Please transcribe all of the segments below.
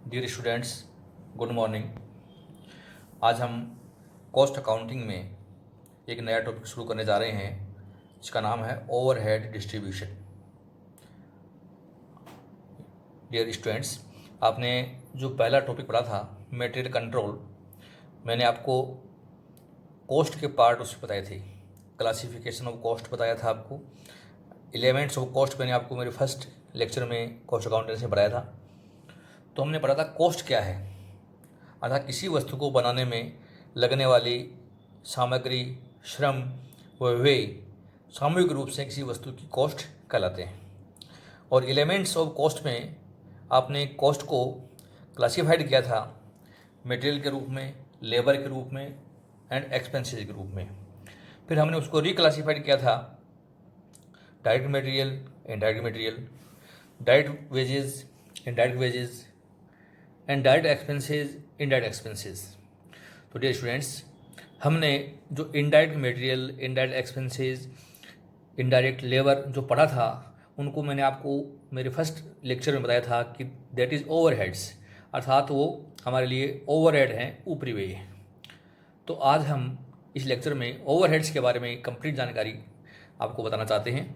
Dear students, good morning. आज हम cost accounting में एक नया टॉपिक शुरू करने जा रहे हैं जिसका नाम है ओवरहेड डिस्ट्रीब्यूशन। डियर स्टूडेंट्स, आपने जो पहला टॉपिक पढ़ा था मटेरियल कंट्रोल, मैंने आपको कॉस्ट के पार्ट उसमें बताए थे। क्लासिफिकेशन ऑफ कॉस्ट बताया था आपको। एलिमेंट्स ऑफ कॉस्ट मैंने आपको मेरे फर्स्ट लेक्चर में कॉस्ट अकाउंटेंसी में पढ़ाया था। तो हमने पढ़ा था कॉस्ट क्या है, अर्थात किसी वस्तु को बनाने में लगने वाली सामग्री, श्रम व व्यय सामूहिक रूप से किसी वस्तु की कॉस्ट कहलाते हैं। और एलिमेंट्स ऑफ कॉस्ट में आपने कॉस्ट को क्लासिफाइड किया था मटेरियल के रूप में, लेबर के रूप में एंड एक्सपेंसेस के रूप में। फिर हमने उसको रिक्लासिफाइड किया था direct material, indirect material, direct wages, indirect wages and direct expenses, indirect expenses. तो डियर स्टूडेंट्स, हमने जो indirect material, indirect expenses, indirect labour जो पढ़ा था, उनको मैंने आपको मेरे फर्स्ट लेक्चर में बताया था कि दैट इज़ ओवरहेड्स, अर्थात वो हमारे लिए ओवरहेड हैं, ऊपरी व्यय। तो आज हम इस लेक्चर में ओवरहेड्स के बारे में कंप्लीट जानकारी आपको बताना चाहते हैं।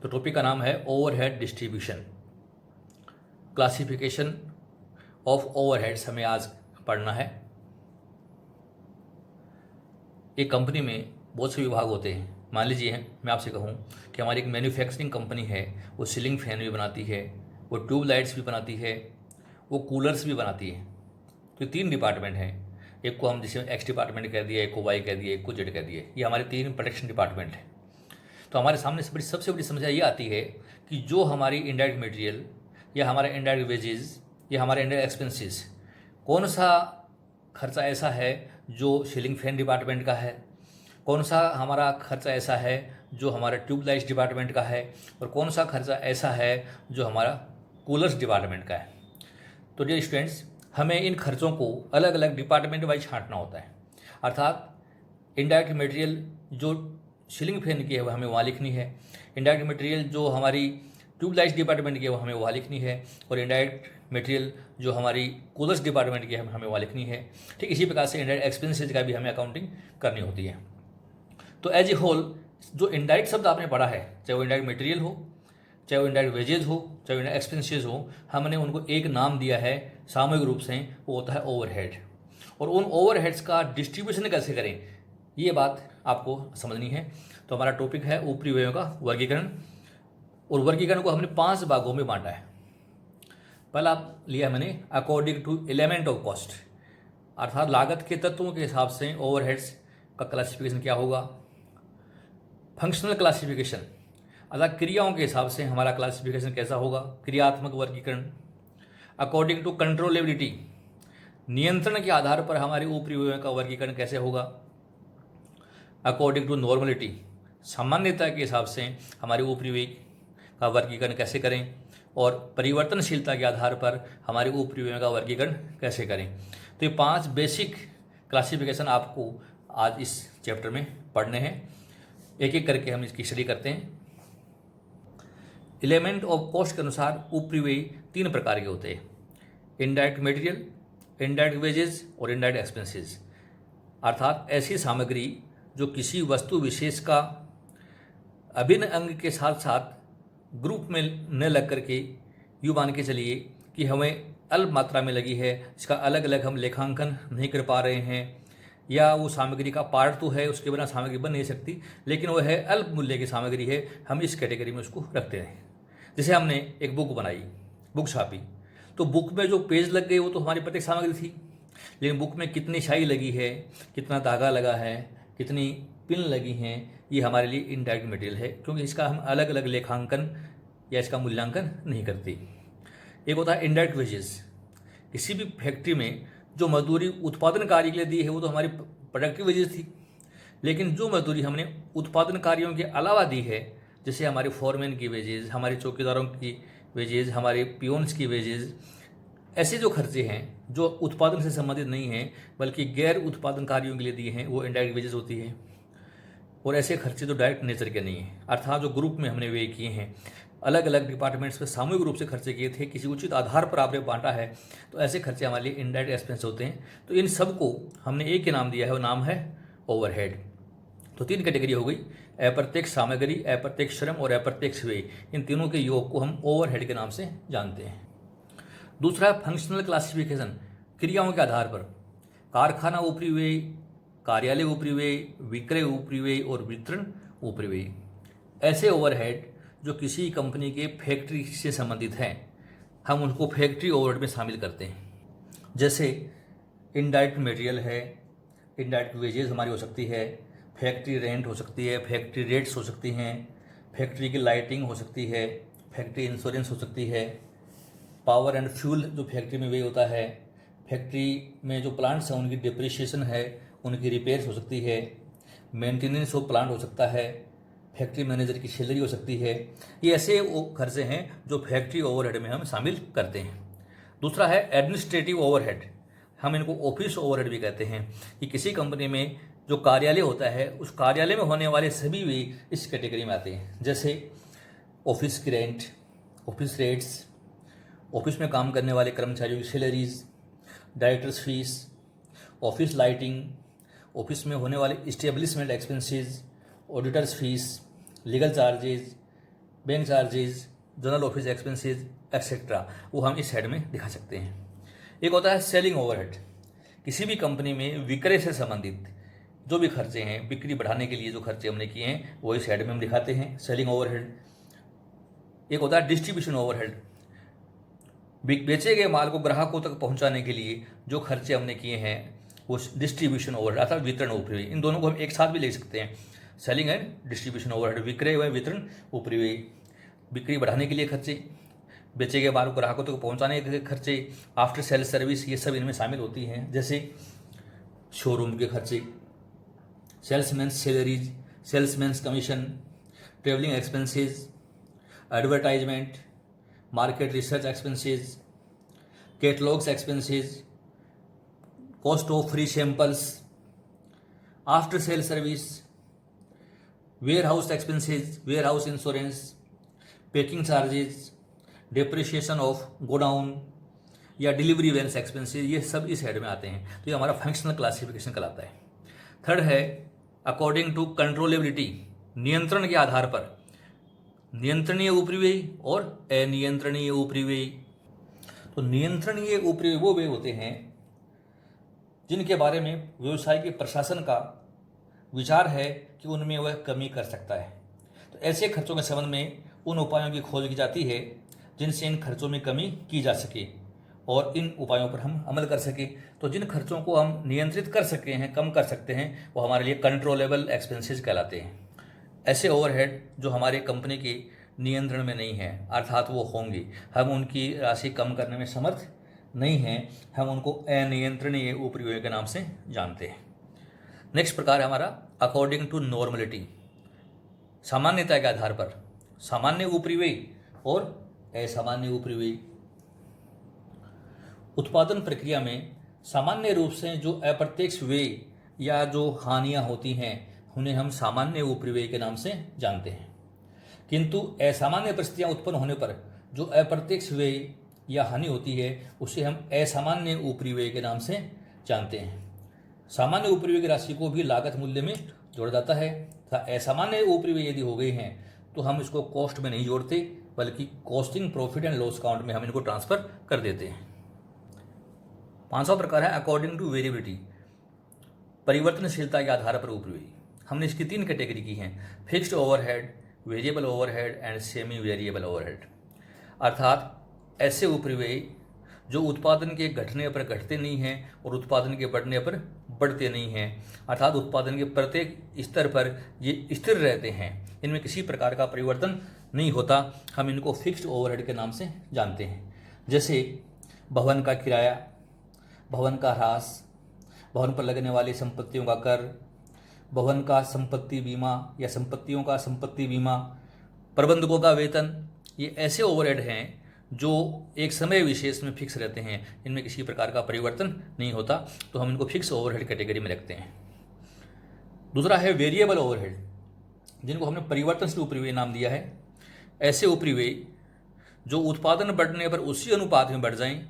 तो टॉपिक का नाम है overhead distribution, classification of overheads हमें आज पढ़ना है। एक कंपनी में बहुत से विभाग होते हैं। मान लीजिए मैं आपसे कहूँ कि हमारी एक मैन्युफैक्चरिंग कंपनी है, वो सीलिंग फैन भी बनाती है, वो ट्यूब लाइट्स भी बनाती है, वो कूलर्स भी बनाती है। तो 3 डिपार्टमेंट हैं। एक को हम जिसे एक्स डिपार्टमेंट कह दिया, एक को वाई कह दिया, एक को जेड कह दिया। ये हमारे 3 प्रोडक्शन डिपार्टमेंट हैं। तो हमारे सामने सबसे बड़ी समस्या ये आती है कि जो हमारी इनडायरेक्ट मटेरियल या हमारे इनडायरेक्ट वेजेस या हमारे इनडायरेक्ट एक्सपेंसेस, कौन सा खर्चा ऐसा है जो सीलिंग फैन डिपार्टमेंट का है, कौन सा हमारा खर्चा ऐसा है जो हमारा ट्यूबलाइट्स डिपार्टमेंट का है, और कौन सा खर्चा ऐसा है जो हमारा कूलर्स डिपार्टमेंट का है। तो डियर स्टूडेंट्स, हमें इन खर्चों को अलग अलग डिपार्टमेंट वाइज छांटना होता है। अर्थात इनडायरेक्ट मटेरियल जो सीलिंग फैन की है वो हमें वहाँ लिखनी है, इनडायरेक्ट मटेरियल जो हमारी ट्यूबलाइट्स डिपार्टमेंट की है वो हमें वहाँ लिखनी है, और इनडायरेक्ट मटेरियल जो हमारी कूलर्स डिपार्टमेंट की है हमें वहाँ लिखनी है। ठीक इसी प्रकार से इनडायरेक्ट एक्सपेंसेस का भी हमें अकाउंटिंग करनी होती है। तो एज ए होल जो इनडायरेक्ट शब्द आपने पढ़ा है, चाहे वो इनडायरेक्ट मटेरियल हो, चाहे वो इनडायरेक्ट वेजेज हो, चाहे वो इनडायरेक्ट एक्सपेंसेस हो, हमने उनको एक नाम दिया है सामूहिक रूप से, वो होता है ओवरहेड। और उन ओवरहेड्स का डिस्ट्रीब्यूशन कैसे करें, ये बात आपको समझनी है। तो हमारा टॉपिक है ऊपरी व्ययों का वर्गीकरण, और वर्गीकरण को हमने 5 भागों में बांटा है। पहला लिया मैंने according to element of cost, अर्थात लागत के तत्वों के हिसाब से ओवरहेड्स का क्लासिफिकेशन क्या होगा। फंक्शनल क्लासिफिकेशन, अर्थात क्रियाओं के हिसाब से हमारा क्लासिफिकेशन कैसा होगा, क्रियात्मक वर्गीकरण। अकॉर्डिंग टू कंट्रोलेबिलिटी, नियंत्रण के आधार पर हमारे ऊपरी व्ययों का वर्गीकरण कैसे होगा। अकॉर्डिंग टू नॉर्मलिटी, सामान्यता के हिसाब से हमारे ऊपरी व्यय का वर्गीकरण कैसे करें, और परिवर्तनशीलता के आधार पर हमारे ऊपरी व्ययों का वर्गीकरण कैसे करें। तो ये 5 बेसिक क्लासिफिकेशन आपको आज इस चैप्टर में पढ़ने हैं। एक एक करके हम इसकी स्टडी करते हैं। एलिमेंट ऑफ कॉस्ट के अनुसार ऊपरी व्यय 3 प्रकार के होते हैं, इनडायरेक्ट मटेरियल, इनडायरेक्ट वेजेस और इनडायरेक्ट एक्सपेंसेस। अर्थात ऐसी सामग्री जो किसी वस्तु विशेष का अभिन्न अंग के साथ साथ ग्रुप में न लग करके यूँ मान के चलिए कि हमें अल्प मात्रा में लगी है, इसका अलग अलग हम लेखांकन नहीं कर पा रहे हैं, या वो सामग्री का पार्ट तो है, उसके बिना सामग्री बन नहीं सकती, लेकिन वह है अल्प मूल्य की सामग्री है, हम इस कैटेगरी में उसको रखते हैं। जैसे हमने एक बुक बनाई, बुक छापी, तो बुक में जो पेज लग गए वो तो हमारी प्रत्येक सामग्री थी, लेकिन बुक में कितनी स्याही लगी है, कितना धागा लगा है, कितनी पिन लगी हैं, ये हमारे लिए इनडायरेक्ट मटेरियल है, क्योंकि इसका हम अलग अलग लेखांकन या इसका मूल्यांकन नहीं करते। एक होता है इनडायरेक्ट वेजेस, किसी भी फैक्ट्री में जो मजदूरी उत्पादन कार्य के लिए दी है वो तो हमारी प्रोडक्टिव वेजेस थी, लेकिन जो मजदूरी हमने उत्पादन कार्यों के अलावा दी है, जैसे हमारे फॉरमैन की वेजेस, हमारे चौकीदारों की वेजेस, हमारे पियोन्स की वेजेस, ऐसे जो खर्चे हैं जो उत्पादन से संबंधित नहीं हैं बल्कि गैर उत्पादन कार्यों के लिए दिए हैं, वो इनडायरेक्ट वेजेस होती है। और ऐसे खर्चे तो डायरेक्ट नेचर के नहीं हैं, अर्थात जो ग्रुप में हमने व्यय किए हैं। अलग अलग डिपार्टमेंट्स पे सामूहिक रूप से खर्चे किए थे, किसी उचित आधार पर आपने बांटा है, तो ऐसे खर्चे हमारे लिए इनडायरेक्ट एक्सपेंस होते हैं। तो इन सब को हमने एक ही नाम दिया है, वो नाम है ओवरहेड। तो 3 कैटेगरी हो गई, अप्रत्यक्ष सामग्री, अप्रत्यक्ष श्रम और अप्रत्यक्ष व्यय। इन तीनों के योग को हम ओवरहेड के नाम से जानते हैं। दूसरा है फंक्शनल क्लासिफिकेशन, क्रियाओं के आधार पर। कारखाना ऊपरी व्यय, कार्यालय ऊपरी व्यय, विक्रय ऊपरी व्यय और वितरण ऊपरी व्यय। ऐसे ओवरहेड जो किसी कंपनी के फैक्ट्री से संबंधित हैं, हम उनको फैक्ट्री ओवरहेड में शामिल करते हैं। जैसे इनडायरेक्ट मटेरियल है, इनडायरेक्ट वेजेस हमारी हो सकती है, फैक्ट्री रेंट हो सकती है, फैक्ट्री रेट्स हो सकती हैं, फैक्ट्री की लाइटिंग हो सकती है, फैक्ट्री इंश्योरेंस हो सकती है, पावर एंड फ्यूल जो फैक्ट्री में वे होता है, फैक्ट्री में जो प्लांट्स हैं उनकी डिप्रिशिएशन है, उनकी रिपेयर्स हो सकती है, मेंटेनेंस ऑफ प्लांट हो सकता है, फैक्ट्री मैनेजर की सैलरी हो सकती है। ये ऐसे खर्चे हैं जो फैक्ट्री ओवरहेड में हम शामिल करते हैं। दूसरा है एडमिनिस्ट्रेटिव ओवरहेड, हम इनको ऑफिस ओवरहेड भी कहते हैं, कि किसी कंपनी में जो कार्यालय होता है उस कार्यालय में होने वाले सभी भी इस कैटेगरी में आते हैं। जैसे ऑफिस की रेंट, ऑफिस रेट्स, ऑफिस में काम करने वाले कर्मचारियों की salaries, directors fees, office lighting, office में होने वाले establishment expenses, auditors fees, legal charges, bank charges, general office expenses etcetera, वो हम इस हेड में दिखा सकते हैं। एक होता है सेलिंग ओवरहेड, किसी भी कंपनी में विक्रय से संबंधित जो भी खर्चे हैं, बिक्री बढ़ाने के लिए जो खर्चे हमने किए हैं वो इस हेड में हम दिखाते हैं, सेलिंग ओवरहेड। एक होता है डिस्ट्रीब्यूशन ओवरहेड, बेचे गए माल को ग्राहकों तक पहुंचाने के लिए जो खर्चे हमने किए हैं वो डिस्ट्रीब्यूशन ओवरहेड अर्थात वितरण ऊपरी व्यय। इन दोनों को हम एक साथ भी ले सकते हैं, सेलिंग एंड डिस्ट्रीब्यूशन ओवरहेड, विक्रय व वितरण ऊपरी व्यय। बिक्री बढ़ाने के लिए खर्चे, बेचे गए माल को ग्राहकों तक पहुंचाने के खर्चे, आफ्टर सेल सर्विस, ये सब इनमें शामिल होती हैं। जैसे शोरूम के खर्चे, salesman salaries, salesman commission, travelling expenses, advertisement, market research expenses, catalogues expenses, cost of free samples, after sale service, warehouse expenses, warehouse insurance, packing charges, depreciation of godown या delivery vans expenses, ये सब इस head में आते हैं। तो ये हमारा फंक्शनल क्लासिफिकेशन कहलाता है। थर्ड है अकॉर्डिंग टू कंट्रोलेबिलिटी, नियंत्रण के आधार पर नियंत्रणीय ऊपरी व्यय और अनियंत्रणीय ऊपरी व्यय। तो नियंत्रणीय ऊपरी व्यय वो व्यय होते हैं जिनके बारे में व्यवसाय के प्रशासन का विचार है कि उनमें वह कमी कर सकता है। तो ऐसे खर्चों के संबंध में उन उपायों की खोज की जाती है जिनसे इन खर्चों में कमी की जा सके और इन उपायों पर हम अमल कर सके। तो जिन खर्चों को हम नियंत्रित कर सकते हैं, कम कर सकते हैं, वो हमारे लिए कंट्रोलेबल एक्सपेंसेस कहलाते हैं। ऐसे ओवरहेड जो हमारे कंपनी के नियंत्रण में नहीं है, अर्थात वो होंगे, हम उनकी राशि कम करने में समर्थ नहीं हैं, हम उनको अनियंत्रणीय ऊपरी व्यय के नाम से जानते हैं। नेक्स्ट प्रकार है हमारा अकॉर्डिंग टू नॉर्मलिटी, सामान्यता के आधार पर सामान्य ऊपरी व्यय और असामान्य ऊपरी व्यय। उत्पादन प्रक्रिया में सामान्य रूप से जो अप्रत्यक्ष व्यय या जो हानियां होती हैं उन्हें हम सामान्य ऊपरी व्यय के नाम से जानते हैं, किंतु असामान्य परिस्थितियां उत्पन्न होने पर जो अप्रत्यक्ष व्यय या हानि होती है उसे हम असामान्य ऊपरी व्यय के नाम से जानते हैं। सामान्य ऊपरी व्यय की राशि को भी लागत मूल्य में जोड़ा जाता है तथा असामान्य ऊपरी व्यय यदि हो गई हैं तो हम इसको कॉस्ट में नहीं जोड़ते बल्कि costing profit and loss account में हम इनको ट्रांसफर कर देते हैं। 5वां प्रकार है अकॉर्डिंग टू वेरिएबिलिटी, परिवर्तनशीलता के आधार पर ऊपरी व्यय। हमने इसकी 3 कैटेगरी की हैं, fixed overhead, variable overhead and semi variable overhead. अर्थात ऐसे ऊपरी व्यय जो उत्पादन के घटने पर घटते नहीं हैं और उत्पादन के बढ़ने पर बढ़ते नहीं हैं, अर्थात उत्पादन के प्रत्येक स्तर पर ये स्थिर रहते हैं, इनमें किसी प्रकार का परिवर्तन नहीं होता, हम इनको फिक्स्ड ओवरहेड के नाम से जानते हैं। जैसे भवन का किराया, भवन का ह्रास, भवन पर लगने वाली संपत्तियों का कर, भवन का संपत्ति बीमा या संपत्तियों का संपत्ति बीमा, प्रबंधकों का वेतन, ये ऐसे ओवरहेड हैं जो एक समय विशेष में फिक्स रहते हैं, इनमें किसी प्रकार का परिवर्तन नहीं होता, तो हम इनको फिक्स ओवरहेड कैटेगरी में रखते हैं। दूसरा है वेरिएबल ओवरहेड, जिनको हमने परिवर्तनशील ऊपरी व्यय नाम दिया है। ऐसे ऊपरी व्यय जो उत्पादन बढ़ने पर उसी अनुपात में बढ़ जाएं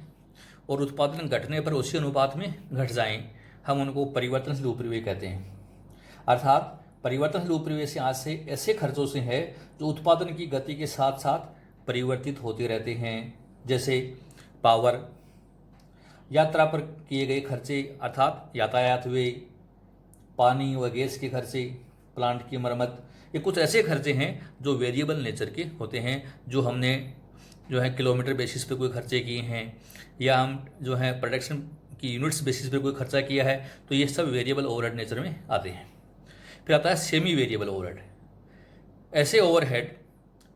और उत्पादन घटने पर उसी अनुपात में घट जाएं, हम उनको परिवर्तनशील ऊपरी व्यय कहते हैं। अर्थात परिवर्तनशील ऊपरी व्यय से आज से ऐसे खर्चों से है जो उत्पादन की गति के साथ साथ परिवर्तित होते रहते हैं, जैसे पावर, यात्रा पर किए गए खर्चे अर्थात यातायात व्यय, पानी व गैस के खर्चे, प्लांट की मरम्मत। ये कुछ ऐसे खर्चे हैं जो वेरिएबल नेचर के होते हैं, जो हमने जो है किलोमीटर बेसिस पे कोई खर्चे किए हैं या हम जो है प्रोडक्शन की यूनिट्स बेसिस पे कोई खर्चा किया है, तो ये सब वेरिएबल ओवरहेड नेचर में आते हैं। फिर आता है सेमी वेरिएबल ओवरहेड। ऐसे ओवरहेड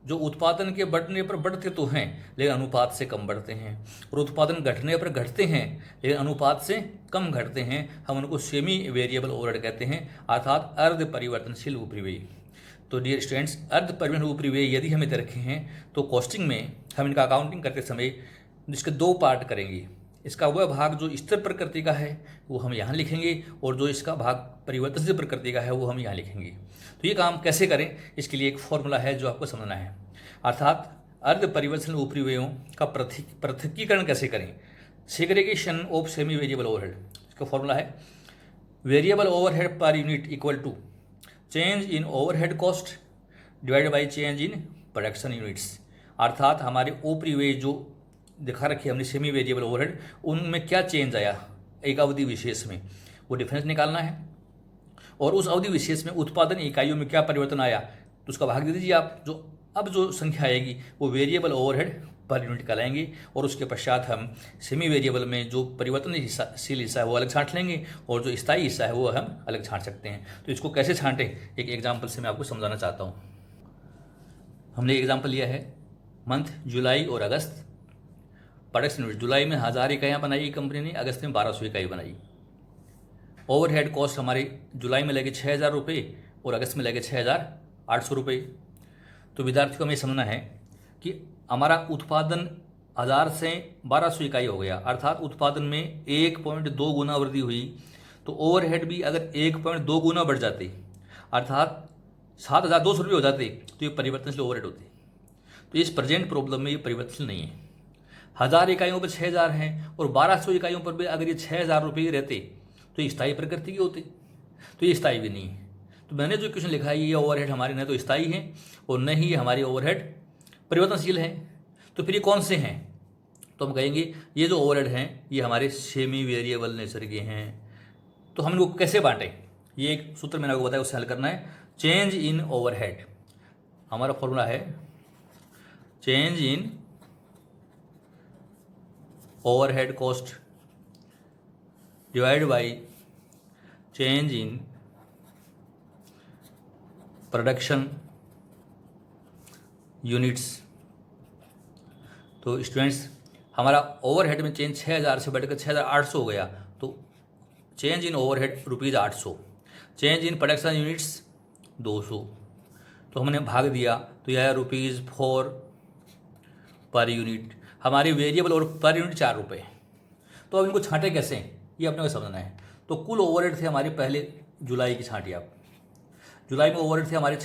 जो उत्पादन के बढ़ने पर बढ़ते तो हैं लेकिन अनुपात से कम बढ़ते हैं, और उत्पादन घटने पर घटते हैं लेकिन अनुपात से कम घटते हैं, हम उनको सेमी वेरिएबल ओवरहेड कहते हैं, अर्थात अर्ध परिवर्तनशील ऊपरी व्यय। तो डियर स्टूडेंट्स, अर्ध परिवर्तनशील ऊपरी व्यय यदि हमें रखे हैं तो कॉस्टिंग में हम इनका अकाउंटिंग करते समय इसके दो पार्ट करेंगे। इसका वह भाग जो स्थिर प्रकृति का है वो हम यहाँ लिखेंगे, और जो इसका भाग परिवर्तनशील प्रकृति का है वो हम यहाँ लिखेंगे। तो ये काम कैसे करें, इसके लिए एक फॉर्मूला है जो आपको समझना है। अर्थात अर्ध परिवर्तनशील ऊपरी व्ययों का पृथक्कीकरण कैसे करें, segregation of semi variable overhead. इसका फॉर्मूला है variable overhead per unit equal to change in overhead cost divided by change in production units. अर्थात हमारे ऊपरी व्यय जो दिखा रखी हमने सेमी वेरिएबल ओवरहेड, उनमें क्या चेंज आया एक अवधि विशेष में, वो डिफरेंस निकालना है, और उस अवधि विशेष में उत्पादन इकाइयों में क्या परिवर्तन आया तो उसका भाग दे दीजिए आप। जो अब जो संख्या आएगी वो वेरिएबल ओवरहेड पर यूनिट कहलाएंगे, और उसके पश्चात हम सेमी वेरिएबल में जो परिवर्तनशील हिस्सा है वो अलग छांट लेंगे, और जो स्थायी हिस्सा है वो हम अलग छांट सकते हैं। तो इसको कैसे छांटें एक एग्जाम्पल से मैं आपको समझाना चाहता हूँ। हमने एग्जाम्पल लिया है मंथ जुलाई और अगस्त। प्रोडक्शन यूनिट जुलाई में 1000 इकाइयाँ बनाई कंपनी ने, अगस्त में 1200 इकाई बनाई। ओवरहेड कॉस्ट हमारे जुलाई में लगे 6000 रुपये और अगस्त में लगे 6800 रुपये। तो विद्यार्थी को हमें समझना है कि हमारा उत्पादन 1000 से 1200 इकाई हो गया, अर्थात उत्पादन में 1.2 गुना वृद्धि हुई। तो ओवरहेड भी अगर 1.2 गुना बढ़ जाते अर्थात 7200 रुपये हो जाते तो ये परिवर्तनशील ओवरहेड होते। तो इस प्रेजेंट प्रॉब्लम में ये परिवर्तनशील नहीं है। 1000 इकाइयों पर 6000 हैं और 1200 इकाइयों पर भी अगर ये 6000 रुपये रहते तो ये स्थायी प्रकृति के होते, तो ये स्थायी भी नहीं है। तो मैंने जो क्वेश्चन लिखा है ये ओवरहेड हमारे न तो स्थायी है और न ही हमारे ओवरहेड परिवर्तनशील है। तो फिर ये कौन से हैं, तो हम कहेंगे ये जो ओवरहेड हैं ये हमारे सेमी वेरिएबल नेचर के हैं। तो हम इनको कैसे बांटें, ये एक सूत्र मैंने आपको बताया, उससे हल करना है। चेंज इन ओवरहेड, हमारा फॉर्मूला है change in overhead cost divide by change in production units. तो स्टूडेंट्स हमारा ओवरहेड में चेंज 6000 से बढ़कर 6800 हो गया, तो change in overhead ₹800, change in production units 200। तो हमने भाग दिया तो यह ₹4 पर यूनिट। हमारी वेरिएबल और पर यूनिट 4 रुपये। तो अब इनको छांटे कैसे ये अपने को समझना है। तो कुल ओवरहेड थे हमारे पहले जुलाई की छांटिए आप। जुलाई में ओवरहेड थे हमारे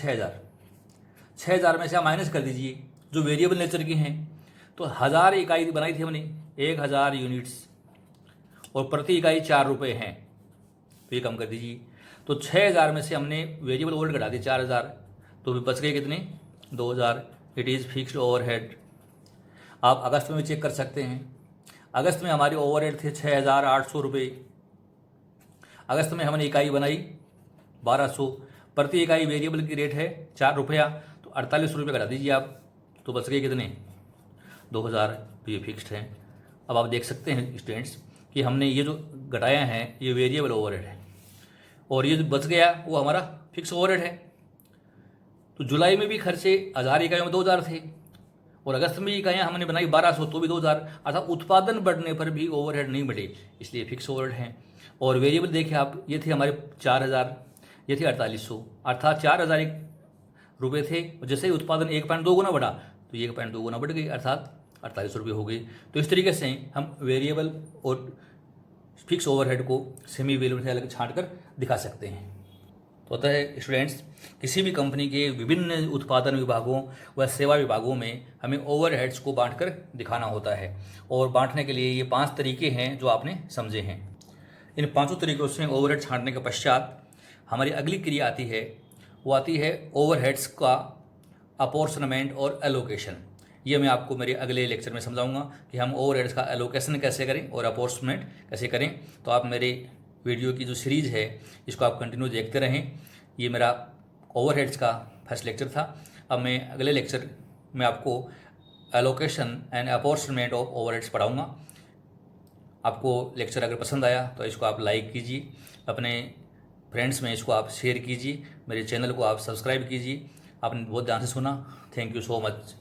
6000 में से आप माइनस कर दीजिए जो वेरिएबल नेचर के हैं। तो 1000 इकाई बनाई थी हमने, 1000 यूनिट्स, और प्रति इकाई 4 रुपये हैं, तो ये कम कर दीजिए। तो 6000 में से हमने वेरिएबल ओवरहेड घटा दिए 4000, तो बच गए कितने 2000। It is fixed overhead. आप अगस्त में भी चेक कर सकते हैं। अगस्त में हमारे ओवरहेड थे 6800 रुपये। अगस्त में हमने इकाई बनाई 1200, प्रति इकाई वेरिएबल की रेट है 4 रुपया, तो 48 रुपये घटा दीजिए आप, तो बच गए कितने 2000। तो ये फिक्स्ड है। अब आप देख सकते हैं स्टूडेंट्स कि हमने ये जो घटाया है ये वेरिएबल ओवरहेड है, और ये जो बच गया वो हमारा फिक्स ओवरहेड है। तो जुलाई में भी खर्चे 1000 इकाइयों में 2000 थे, और अगस्त में इकाइयाँ हमने बनाई 1200, तो भी 2000। अर्थात उत्पादन बढ़ने पर भी ओवरहेड नहीं बढ़े, इसलिए फिक्स ओवरहेड है। और वेरिएबल देखिए आप, ये थे हमारे 4000, ये थे 4800, अर्थात 4000 रुपये थे। जैसे ही उत्पादन 1.2 गुना बढ़ा तो 1.2 गुना बढ़ गई, अर्थात 4800 रुपये हो गई। तो इस तरीके से हम वेरिएबल और फिक्स ओवरहेड को सेमी वेरिएबल से अलग छांट कर दिखा सकते हैं। तो होता है स्टूडेंट्स, किसी भी कंपनी के विभिन्न उत्पादन विभागों व सेवा विभागों में हमें ओवरहेड्स को बांटकर दिखाना होता है, और बांटने के लिए ये 5 तरीके हैं जो आपने समझे हैं। इन 5 तरीकों से ओवरहेड छांटने के पश्चात हमारी अगली क्रिया आती है, वो आती है ओवरहेड्स का अपॉर्शनमेंट और एलोकेशन। ये मैं आपको मेरे अगले लेक्चर में समझाऊंगा कि हम ओवरहेड्स का एलोकेशन कैसे करें और अपॉर्शनमेंट कैसे करें। तो आप मेरे वीडियो की जो सीरीज़ है इसको आप कंटिन्यू देखते रहें। ये मेरा ओवरहेड्स का फर्स्ट लेक्चर था। अब मैं अगले लेक्चर में आपको allocation and apportionment of overheads पढ़ाऊँगा। आपको लेक्चर अगर पसंद आया तो इसको आप लाइक कीजिए, अपने फ्रेंड्स में इसको आप शेयर कीजिए, मेरे चैनल को आप सब्सक्राइब कीजिए। आपने बहुत ध्यान से सुना, थैंक यू सो मच।